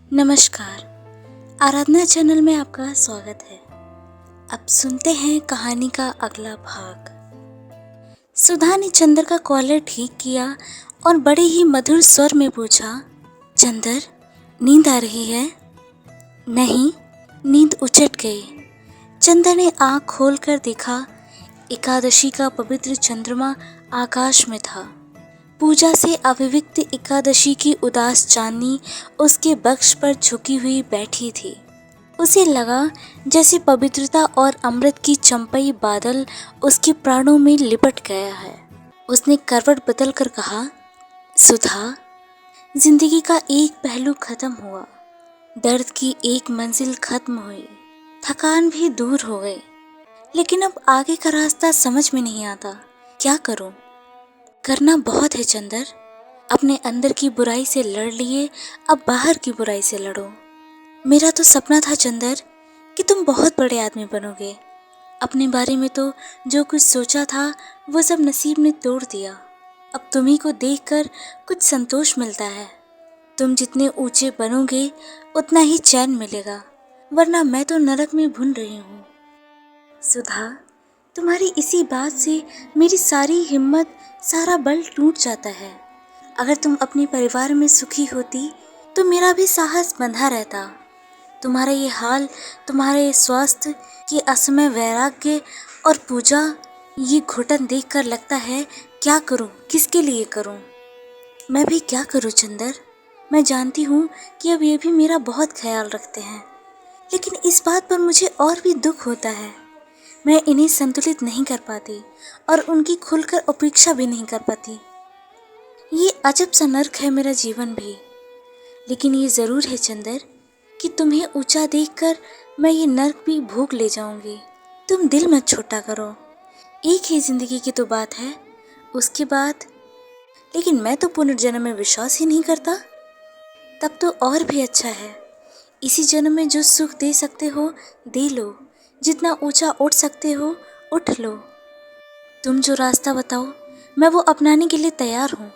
नमस्कार। आराधना चैनल में आपका स्वागत है। अब सुनते हैं कहानी का अगला भाग। सुधा ने चंदर का कॉलर ठीक किया और बड़े ही मधुर स्वर में पूछा, चंदर, नींद आ रही है? नहीं, नींद उचट गई। चंदर ने आँख खोलकर देखा। एकादशी का पवित्र चंद्रमा आकाश में था। पूजा से अविविक्त एकादशी की उदास चांदनी उसके बक्ष पर झुकी हुई बैठी थी। उसे लगा जैसे पवित्रता और अमृत की चंपई बादल उसके प्राणों में लिपट गया है। उसने करवट बदल कर कहा, सुधा, जिंदगी का एक पहलू खत्म हुआ, दर्द की एक मंजिल खत्म हुई, थकान भी दूर हो गई, लेकिन अब आगे का रास्ता समझ में नहीं आता। क्या करूं? करना बहुत है चंदर। अपने अंदर की बुराई से लड़ लिए, अब बाहर की बुराई से लड़ो। मेरा तो सपना था चंदर कि तुम बहुत बड़े आदमी बनोगे। अपने बारे में तो जो कुछ सोचा था वो सब नसीब ने तोड़ दिया। अब तुम्ही को देखकर कुछ संतोष मिलता है। तुम जितने ऊंचे बनोगे उतना ही चैन मिलेगा, वरना मैं तो नरक में भुन रही हूँ। सुधा, तुम्हारी इसी बात से मेरी सारी हिम्मत, सारा बल टूट जाता है। अगर तुम अपने परिवार में सुखी होती तो मेरा भी साहस बंधा रहता। तुम्हारा ये हाल, तुम्हारे स्वास्थ्य की असमय वैराग्य और पूजा, ये घुटन देखकर लगता है क्या करूं, किसके लिए करूं? मैं भी क्या करूं चंदर? मैं जानती हूँ कि अब ये भी मेरा बहुत ख्याल रखते हैं, लेकिन इस बात पर मुझे और भी दुख होता है। मैं इन्हें संतुलित नहीं कर पाती और उनकी खुलकर उपेक्षा भी नहीं कर पाती। ये अजब सा नर्क है मेरा जीवन भी। लेकिन ये ज़रूर है चंदर कि तुम्हें ऊंचा देखकर मैं ये नर्क भी भोग ले जाऊंगी। तुम दिल मत छोटा करो। एक ही जिंदगी की तो बात है, उसके बाद। लेकिन मैं तो पुनर्जन्म में विश्वास ही नहीं करता। तब तो और भी अच्छा है। इसी जन्म में जो सुख दे सकते हो दे लो, जितना ऊंचा उठ सकते हो उठ लो। तुम जो रास्ता बताओ मैं वो अपनाने के लिए तैयार हूँ।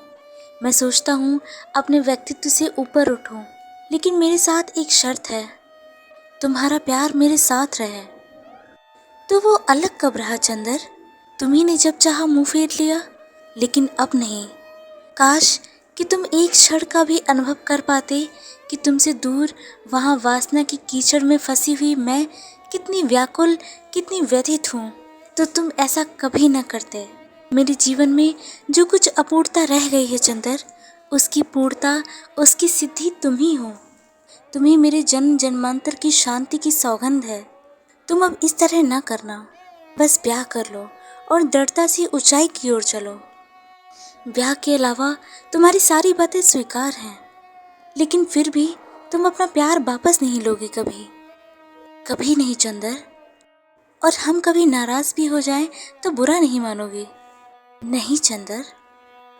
मैं सोचता हूँ अपने व्यक्तित्व से ऊपर उठूँ, लेकिन मेरे साथ एक शर्त है, तुम्हारा प्यार मेरे साथ रहे। तो वो अलग कब रहा चंदर? तुम्ही ने जब चाहा मुंह फेर लिया, लेकिन अब नहीं। काश कि तुम एक क्षण का भी अनुभव कर पाते कि तुमसे दूर वहाँ वासना की कीचड़ में फंसी हुई मैं कितनी व्याकुल, कितनी व्यथित हूँ, तो तुम ऐसा कभी न करते। मेरे जीवन में जो कुछ अपूर्णता रह गई है चंदर, उसकी पूर्णता, उसकी सिद्धि तुम ही हो। तुम्ही मेरे जन्म जन्मांतर की शांति की सौगंध है। तुम अब इस तरह ना करना। बस ब्याह कर लो और दृढ़ता से ऊंचाई की ओर चलो। ब्याह के अलावा तुम्हारी सारी बातें स्वीकार हैं, लेकिन फिर भी तुम अपना प्यार वापस नहीं लोगे कभी, कभी नहीं चंदर। और हम कभी नाराज भी हो जाएं तो बुरा नहीं मानोगे? नहीं चंदर।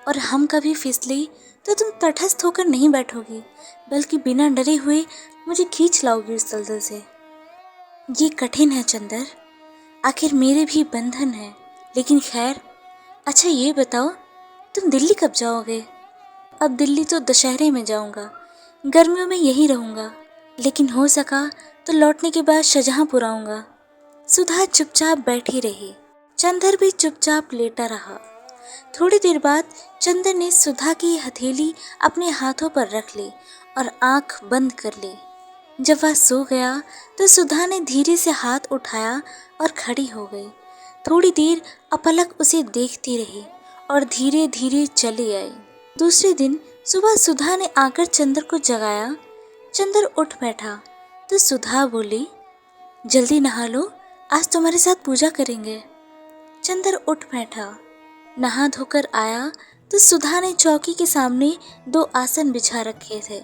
और हम कभी फिसले तो तुम तटस्थ होकर नहीं बैठोगी, बल्कि बिना डरे हुए मुझे खींच लाओगी उस दलदल से। ये कठिन है चंदर, आखिर मेरे भी बंधन है, लेकिन खैर। अच्छा ये बताओ, तुम दिल्ली कब जाओगे? अब दिल्ली तो दशहरे में जाऊंगा, गर्मियों में यहीं रहूंगा, लेकिन हो सका तो लौटने के बाद शाहजहांपुर आऊंगा। सुधा चुपचाप बैठी रही। चंदर भी चुपचाप लेटा रहा। थोड़ी देर बाद चंदर ने सुधा की हथेली अपने हाथों पर रख ली और आंख बंद कर ली। जब वह सो गया तो सुधा ने धीरे से हाथ उठाया और खड़ी हो गई। थोड़ी देर अपलक उसे देखती रही और धीरे धीरे चली आई। दूसरे दिन सुबह सुधा ने आकर चंदर को जगाया। चंदर उठ बैठा तो सुधा बोली, जल्दी नहा लो, आज तुम्हारे साथ पूजा करेंगे। चंदर उठ बैठा, नहा धोकर आया तो सुधा ने चौकी के सामने 2 आसन बिछा रखे थे।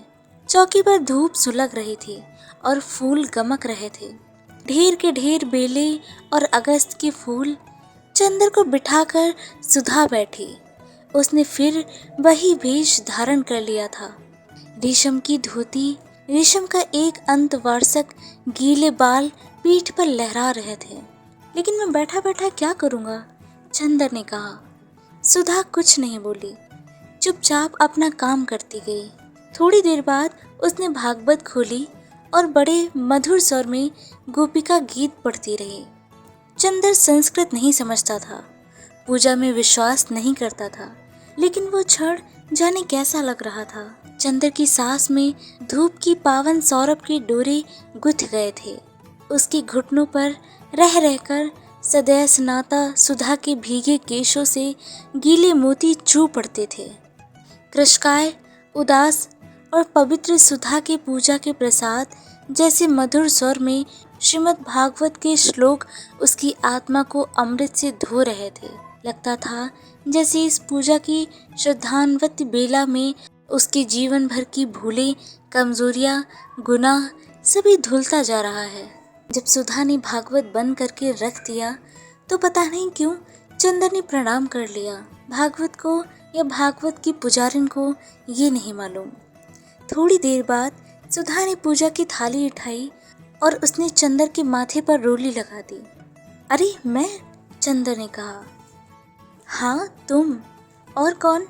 चौकी पर धूप सुलग रही थी और फूल गमक रहे थे, ढेर के ढेर बेले और अगस्त के फूल। चंदर को बिठाकर सुधा बैठी। उसने फिर वही वेश धारण कर लिया था। रेशम की धोती, रेशम का एक अंतवार्षक, गीले बाल पीठ पर लहरा रहे थे। लेकिन मैं बैठा बैठा क्या करूँगा? चंदर ने कहा। सुधा कुछ नहीं बोली, चुपचाप अपना काम करती गई। थोड़ी देर बाद उसने भागवत खोली और बड़े मधुर स्वर में गोपिका गीत पढ़ती रही। चंदर संस्कृत नहीं समझता था, पूजा में विश्वास नहीं करता था, लेकिन वो क्षण जाने कैसा लग रहा था। चंदर की सांस में धूप की पावन सौरभ के डोरे गुथ गए थे। उसके घुटनों पर रह रहकर सदैव स्नाता सुधा के भीगे केशों से गीले मोती चू पड़ते थे। कृष्काय, उदास और पवित्र सुधा के पूजा के प्रसाद जैसे मधुर स्वर में श्रीमद् भागवत के श्लोक उसकी आत्मा को अमृत से धो रहे थे। लगता था जैसे इस पूजा की श्रद्धान्वित बेला में उसके जीवन भर की भूलें, कमजोरियां, गुनाह सभी धुलता जा रहा है। जब सुधा ने भागवत बंद करके रख दिया तो पता नहीं क्यों चंदर ने प्रणाम कर लिया। भागवत को या भागवत की पुजारिन को ये नहीं मालूम। थोड़ी देर बाद सुधा ने पूजा की थाली उठाई और उसने चंदर के माथे पर रोली लगा दी। अरे मैं? चंदर ने कहा। हाँ तुम, और कौन?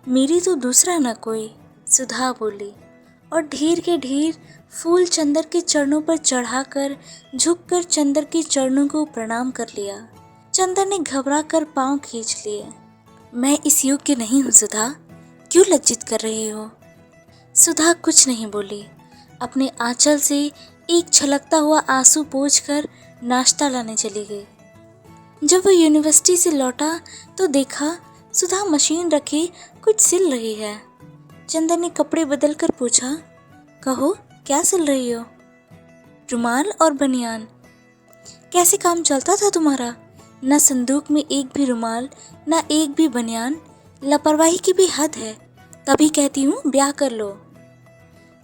मेरी तो दूसरा न कोई, सुधा बोली और ढेर के ढेर फूल चंदर के चरणों पर चढ़ाकर झुककर चंदर के चरणों को प्रणाम कर लिया। चंदर ने घबरा कर पांव खींच लिए। मैं इस योग्य नहीं हूँ सुधा, क्यों लज्जित कर रही हो? सुधा कुछ नहीं बोली। अपने आंचल से एक छलकता हुआ आंसू पोंछकर नाश्ता लाने चली गई। जब वो यूनिवर्सिटी से लौटा तो देखा सुधा मशीन रखे कुछ सिल रही है। चंदर ने कपड़े बदल कर पूछा, कहो क्या सिल रही हो? रुमाल और बनियान। कैसे काम चलता था तुम्हारा? न संदूक में एक भी रुमाल, न एक भी बनियान। लापरवाही की भी हद है। तभी कहती हूँ ब्याह कर लो।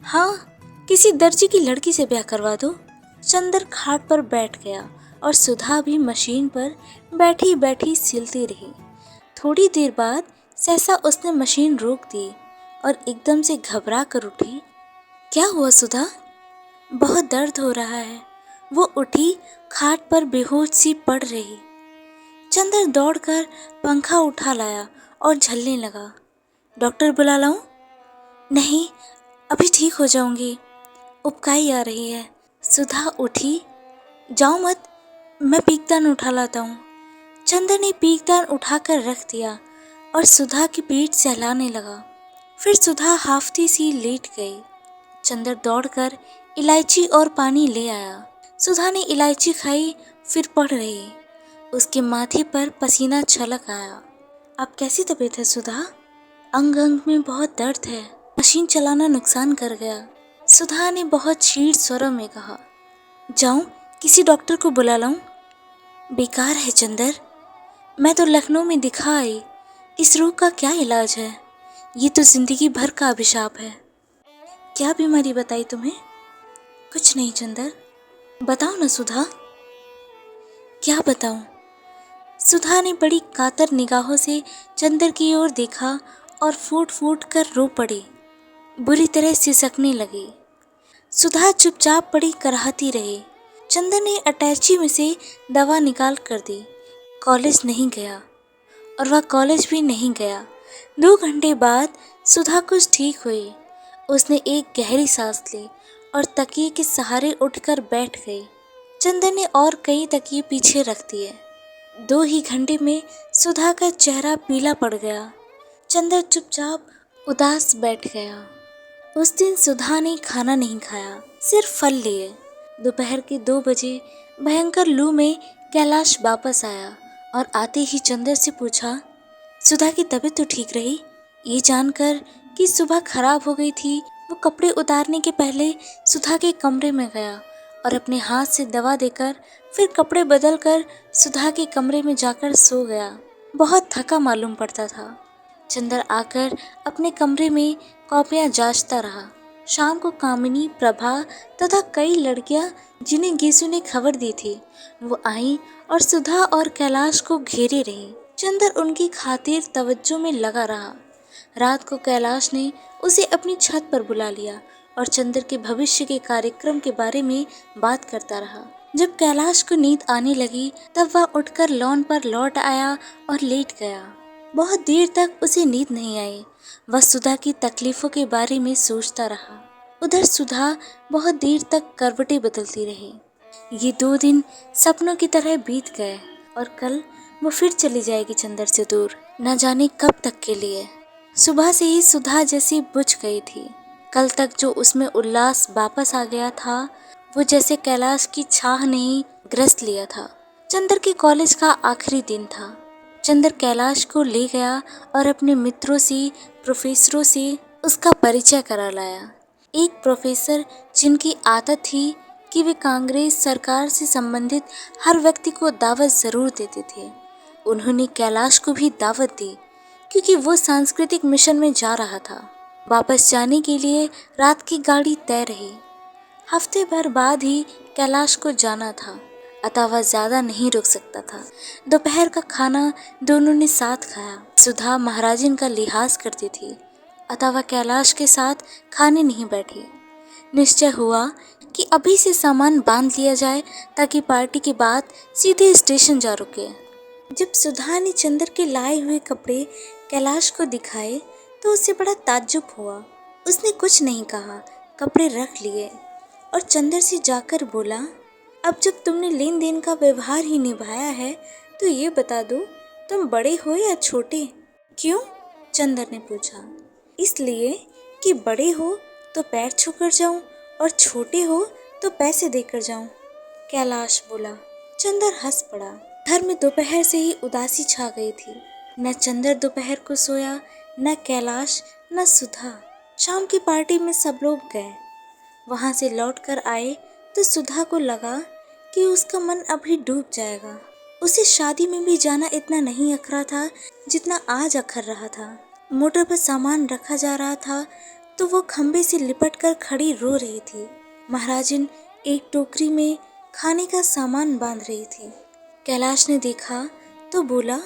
हाँ, किसी दर्जी की लड़की से ब्याह करवा दो। चंदर खाट पर बैठ गया और सुधा भी मशीन पर बैठी बैठी सिलती रही। थोड़ी देर बाद सहसा उसने मशीन रोक दी और एकदम से घबरा कर उठी। क्या हुआ सुधा? बहुत दर्द हो रहा है। वो उठी, खाट पर बेहोश सी पड़ रही। चंदर दौड़कर पंखा उठा लाया और झलने लगा। डॉक्टर बुला लाऊं? नहीं, अभी ठीक हो जाऊंगी। उबकाई आ रही है। सुधा उठी। जाओ मत, मैं पीकदान उठा लाता हूँ। चंदर ने पीकदान उठाकर रख दिया और सुधा की पीठ सहलाने लगा। फिर सुधा हाफती सी लेट गई। चंदर दौड़कर इलायची और पानी ले आया। सुधा ने इलायची खाई, फिर पड़ रही। उसके माथे पर पसीना छलक आया। अब कैसी तबीयत है सुधा? अंग अंग में बहुत दर्द है। मशीन चलाना नुकसान कर गया, सुधा ने बहुत क्षीण स्वर में कहा। जाऊं किसी डॉक्टर को बुला लाऊं? बेकार है चंदर, मैं तो लखनऊ में दिखा आई। इस रोग का क्या इलाज है? ये तो जिंदगी भर का अभिशाप है। क्या बीमारी बताई तुम्हें? कुछ नहीं चंदर, बताओ ना सुधा। क्या बताऊं? सुधा ने बड़ी कातर निगाहों से चंदर की ओर देखा और फूट फूट कर रो पड़ी। बुरी तरह सिसकने लगी। सुधा चुपचाप पड़ी कराहती रही। चंदर ने अटैची में से दवा निकाल कर दी। कॉलेज नहीं गया और वह कॉलेज भी नहीं गया। 2 घंटे बाद सुधा कुछ ठीक हुई। उसने एक गहरी सांस ली और तकिए के सहारे उठकर बैठ गई। चंदर ने और कई तकिए पीछे रख दिए। 2 ही घंटे में सुधा का चेहरा पीला पड़ गया। चंदर चुपचाप उदास बैठ गया। उस दिन सुधा ने खाना नहीं खाया, सिर्फ फल लिए। दोपहर के 2 बजे भयंकर लू में कैलाश वापस आया और आते ही चंदर से पूछा, सुधा की तबीयत तो ठीक रही? ये जानकर कि सुबह खराब हो गई थी, वो कपड़े उतारने के पहले सुधा के कमरे में गया और अपने हाथ से दवा देकर फिर कपड़े बदलकर सुधा के कमरे में जाकर सो गया। बहुत थका मालूम पड़ता था। चंदर आकर अपने कमरे में कॉपियां जांचता रहा। शाम को कामिनी, प्रभा तथा कई लड़कियां जिन्हें गीसू ने खबर दी थी, वो आई और सुधा और कैलाश को घेरे रही। चंदर उनकी खातिर तवज्जो में लगा रहा। रात को कैलाश ने उसे अपनी छत पर बुला लिया और चंदर के भविष्य के कार्यक्रम के बारे में बात करता रहा। जब कैलाश को नींद आने लगी तब वह उठकर लॉन पर लौट आया और लेट गया। बहुत देर तक उसे नींद नहीं आई। वह सुधा की तकलीफों के बारे में सोचता रहा। उधर सुधा बहुत देर तक करवटें बदलती रही। ये 2 दिन सपनों की तरह बीत गए और कल वो फिर चली जाएगी चंदर से दूर, न जाने कब तक के लिए। सुबह से ही सुधा जैसी बुझ गई थी। कल तक जो उसमें उल्लास वापस आ गया था, वो जैसे कैलाश की छाह ने ही ग्रस लिया था। चंदर के कॉलेज का आखिरी दिन था। चंदर कैलाश को ले गया और अपने मित्रों से, प्रोफेसरों से उसका परिचय करा लाया। एक प्रोफेसर जिनकी आदत थी कि वे कांग्रेस सरकार से संबंधित हर व्यक्ति को दावत जरूर देते थे। उन्होंने कैलाश को भी दावत दी क्योंकि वो सांस्कृतिक मिशन में जा रहा था। वापस जाने के लिए रात की गाड़ी तय रही। हफ्ते भर बाद ही कैलाश को जाना था, अतः वह ज्यादा नहीं रुक सकता था। दोपहर का खाना दोनों ने साथ खाया। सुधा महाराजिन का लिहाज करती थी, अतः वह कैलाश के साथ खाने नहीं बैठी। निश्चय हुआ कि अभी से सामान बांध लिया जाए ताकि पार्टी के बाद सीधे स्टेशन जा रुके। जब सुधा ने चंदर के लाए हुए कपड़े कैलाश को दिखाए तो उसे बड़ा ताज्जुब हुआ। उसने कुछ नहीं कहा, कपड़े रख लिए और चंदर से जाकर बोला, अब जब तुमने लेन देन का व्यवहार ही निभाया है तो ये बता दो, तुम बड़े हो या छोटे? क्यों? चंदर ने पूछा। इसलिए कि बड़े हो तो पैर छूकर जाऊं और छोटे हो तो पैसे देकर जाऊं, कैलाश बोला। चंदर हंस पड़ा। घर में दोपहर से ही उदासी छा गई थी। न चंदर दोपहर को सोया, न कैलाश, न सुधा। शाम की पार्टी में सब लोग गए। वहां से लौट कर आए तो सुधा को लगा कि उसका मन अभी डूब जाएगा। उसे शादी में भी जाना इतना नहीं अखरा था जितना आज अखर रहा था। मोटर पर सामान रखा जा रहा था तो वो खंबे से लिपट कर खड़ी रो रही थी। महाराजिन एक टोकरी में खाने का सामान बांध रही थी। कैलाश ने देखा तो बोला,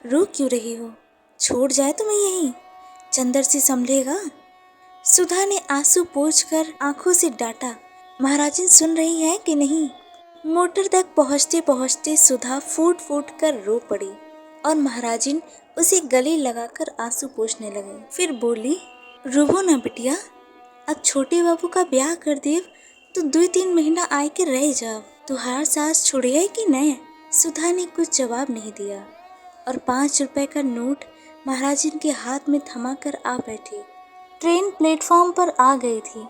रो क्यों रही हो? छोड़ जाए तो मैं यहीं, चंदर से संभलेगा। सुधा ने आंसू पोंछकर आंखों से डांटा, महाराजिन सुन रही है कि नहीं? मोटर तक पहुंचते पहुंचते सुधा फूट फूट कर रो पड़ी और महाराजिन उसे गले लगाकर आंसू पोंछने लगे। फिर बोली, रोवो ना बिटिया, अब छोटे बाबू का ब्याह कर देव तो 2-3 महीना आए के रह जाओ। तुहार सास छोड़े है कि नहीं? सुधा ने कुछ जवाब नहीं दिया और 5 रुपए का नोट महाराजिन के हाथ में थमा कर आ बैठी। ट्रेन प्लेटफॉर्म पर आ गई थी।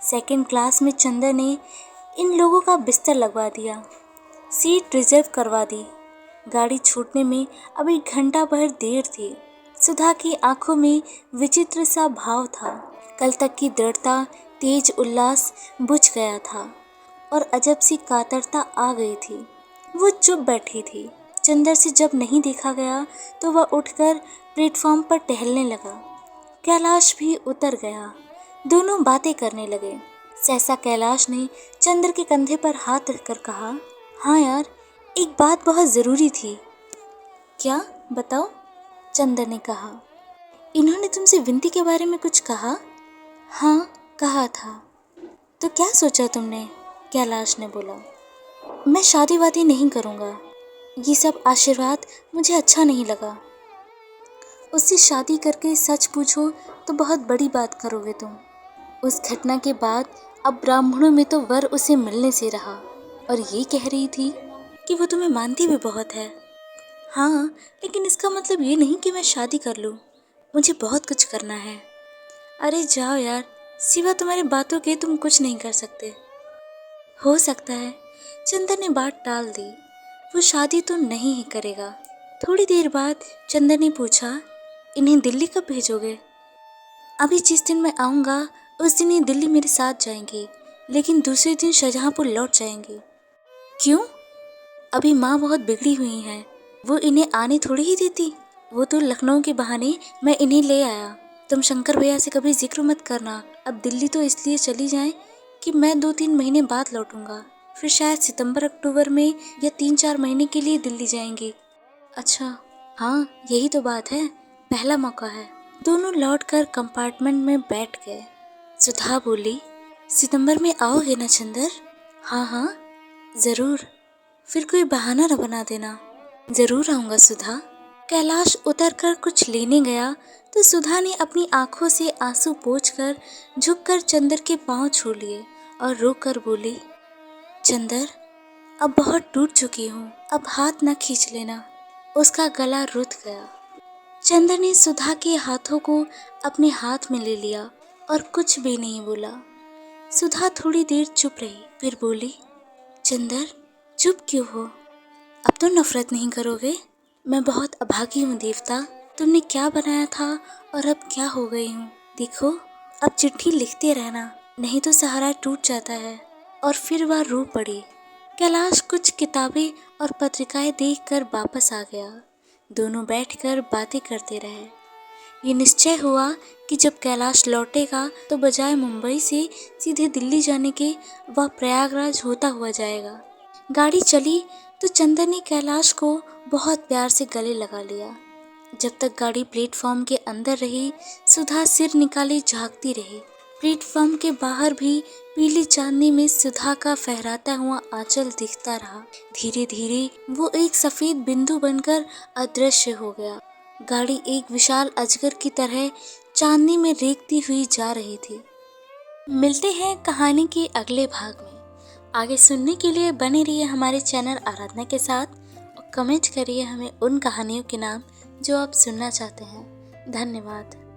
सेकंड क्लास में चंदर ने इन लोगों का बिस्तर लगवा दिया, सीट रिजर्व करवा दी। गाड़ी छूटने में अभी घंटा भर देर थी। सुधा की आंखों में विचित्र सा भाव था। कल तक की दृढ़ता, तेज उल्लास बुझ गया था और अजब सी कातरता आ गई थी। वो चुप बैठी थी। चंदर से जब नहीं देखा गया तो वह उठकर प्लेटफॉर्म पर टहलने लगा। कैलाश भी उतर गया। दोनों बातें करने लगे। सहसा कैलाश ने चंदर के कंधे पर हाथ रखकर कहा, हाँ यार, एक बात बहुत ज़रूरी थी। क्या? बताओ, चंदर ने कहा। इन्होंने तुमसे विनती के बारे में कुछ कहा? हाँ, कहा था। तो क्या सोचा तुमने? कैलाश ने बोला। मैं शादी वादी नहीं करूँगा। ये सब आशीर्वाद मुझे अच्छा नहीं लगा। उससे शादी करके सच पूछो तो बहुत बड़ी बात करोगे तुम। उस घटना के बाद अब ब्राह्मणों में तो वर उसे मिलने से रहा और ये कह रही थी कि वो तुम्हें मानती भी बहुत है। हाँ, लेकिन इसका मतलब ये नहीं कि मैं शादी कर लूँ। मुझे बहुत कुछ करना है। अरे जाओ यार, सिवा तुम्हारी बातों के तुम कुछ नहीं कर सकते। हो सकता है। चंदर ने बात टाल दी। वो शादी तो नहीं ही करेगा। थोड़ी देर बाद चंदर ने पूछा, इन्हें दिल्ली कब भेजोगे? अभी जिस दिन मैं आऊँगा उस दिन ही दिल्ली मेरे साथ जाएंगी, लेकिन दूसरे दिन शाहजहाँपुर लौट जाएंगी। क्यों? अभी माँ बहुत बिगड़ी हुई हैं। वो इन्हें आने थोड़ी ही देती। वो तो लखनऊ के बहाने मैं इन्हें ले आया। तुम शंकर भैया से कभी जिक्र मत करना। अब दिल्ली तो इसलिए चली जाएं कि मैं 2-3 महीने बाद लौटूंगा। फिर शायद सितंबर अक्टूबर में या 3-4 महीने के लिए दिल्ली जाएंगी। अच्छा, हाँ, यही तो बात है। पहला मौका है। दोनों लौटकर कंपार्टमेंट में बैठ गए। सुधा बोली, सितंबर में आओगे ना चंदर? हाँ हाँ, ज़रूर। फिर कोई बहाना न बना देना। ज़रूर आऊँगा सुधा, कैलाश उतरकर कुछ लेने गया तो सुधा ने अपनी आंखों से आंसू पोंछकर झुककर चंदर के पांव छू लिए और रो कर बोली, चंदर, अब बहुत टूट चुकी हूँ, अब हाथ न खींच लेना। उसका गला रुठ गया। चंदर ने सुधा के हाथों को अपने हाथ में ले लिया और कुछ भी नहीं बोला। सुधा थोड़ी देर चुप रही, फिर बोली, चंदर, चुप क्यों हो? अब तो नफरत नहीं करोगे? मैं बहुत अभागी हूँ देवता। तुमने क्या बनाया था और अब क्या हो गई हूँ? देखो, अब चिट्ठी लिखते रहना, नहीं तो सहारा टूट जाता है। और फिर वह रो पड़ी। कैलाश कुछ किताबें और पत्रिकाएं देखकर वापस आ गया। दोनों बैठकर बातें करते रहे। ये निश्चय हुआ कि जब कैलाश लौटेगा तो बजाय मुंबई से सीधे दिल्ली जाने के वह प्रयागराज होता हुआ जाएगा। गाड़ी चली तो चंदर ने कैलाश को बहुत प्यार से गले लगा लिया। जब तक गाड़ी प्लेटफॉर्म के अंदर रही, सुधा सिर निकाले झांकती रही। प्लेटफॉर्म के बाहर भी पीली चांदनी में सुधा का फहराता हुआ आंचल दिखता रहा। धीरे धीरे वो एक सफेद बिंदु बनकर अदृश्य हो गया। गाड़ी एक विशाल अजगर की तरह चांदनी में रेंगती हुई जा रही थी। मिलते हैं कहानी के अगले भाग में। आगे सुनने के लिए बने रहिए हमारे चैनल आराधना के साथ और कमेंट करिए हमें उन कहानियों के नाम जो आप सुनना चाहते हैं। धन्यवाद।